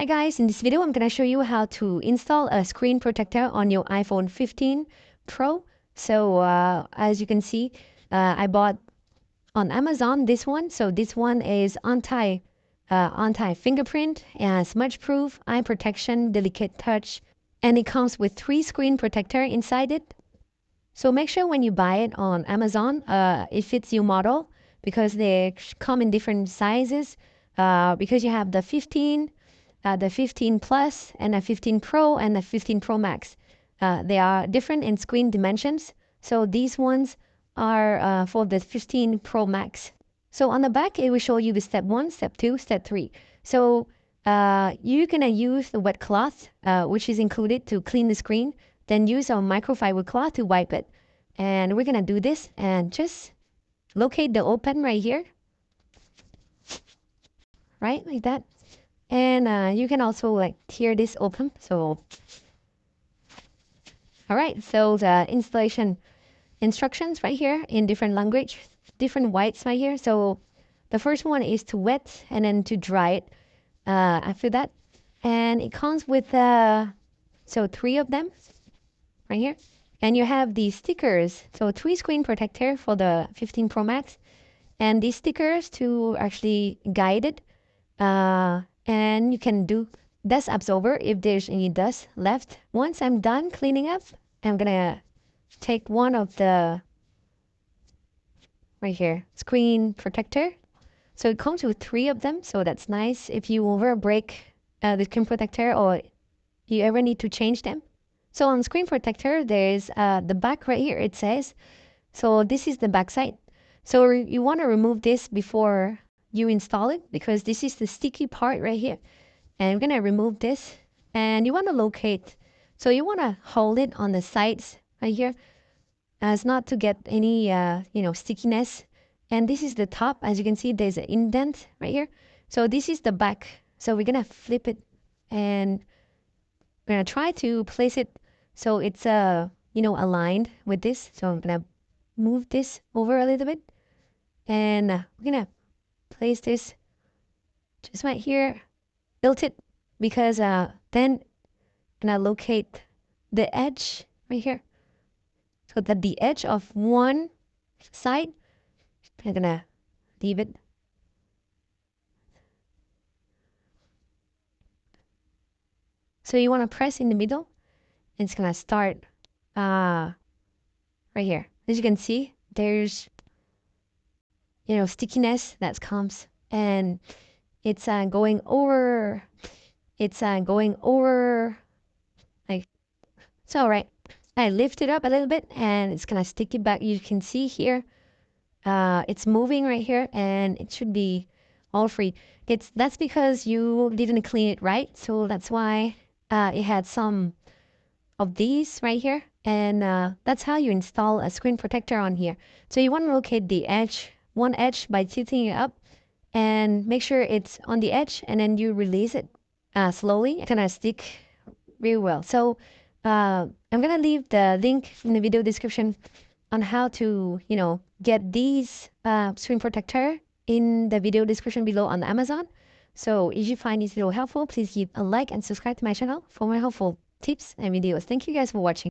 Hi guys, in this video I'm going to show you how to install a screen protector on your iPhone 15 Pro. So as you can see, I bought on Amazon this one. So this one is anti-fingerprint and smudge proof, eye protection, delicate touch, and it comes with 3 screen protector inside it. So make sure when you buy it on Amazon, it fits your model because they come in different sizes. Because you have the 15 Plus and a 15 Pro and a 15 Pro Max. They are different in screen dimensions. So these ones are for the 15 Pro Max. So on the back, it will show you the step 1, step 2, step 3. So you're going to use the wet cloth, which is included to clean the screen. Then use a microfiber cloth to wipe it. And we're going to do this and just locate the open right here. Right, like that. And you can also like tear this open. So, all right. So the installation instructions right here in different language, different whites right here. So the first one is to wet and then to dry it after that. And it comes with so 3 of them right here. And you have these stickers. So 3 screen protector for the 15 Pro Max. And these stickers to actually guide it. And you can do dust absorber if there's any dust left. Once I'm done cleaning up, I'm gonna take one of the right here screen protector. So it comes with 3 of them, so that's nice if you ever break the screen protector or you ever need to change them. So on screen protector, there's the back right here. It says, so this is the back side. So you want to remove this before you install it because this is the sticky part right here. And I'm gonna remove this and you want to locate. So you want to hold it on the sides right here as not to get any, stickiness. And this is the top. As you can see, there's an indent right here. So this is the back. So we're gonna flip it and we're gonna try to place it so it's, aligned with this. So I'm gonna move this over a little bit and we're gonna place this just right here. Built it because then gonna locate the edge right here so that the edge of one side I'm gonna leave it so you want to press in the middle and it's gonna start right here. As you can see, there's stickiness that comes and it's going over like so. Right, I lift it up a little bit and it's gonna stick it back. You can see here it's moving right here and it should be all free. That's because you didn't clean it right, so that's why it had some of these right here. And that's how you install a screen protector on here. So you want to locate the edge, one edge, by tilting it up and make sure it's on the edge and then you release it slowly. It's gonna stick really well. So I'm gonna leave the link in the video description on how to get these screen protector in the video description below on Amazon. So if you find this video helpful, please give a like and subscribe to my channel for more helpful tips and videos. Thank you guys for watching.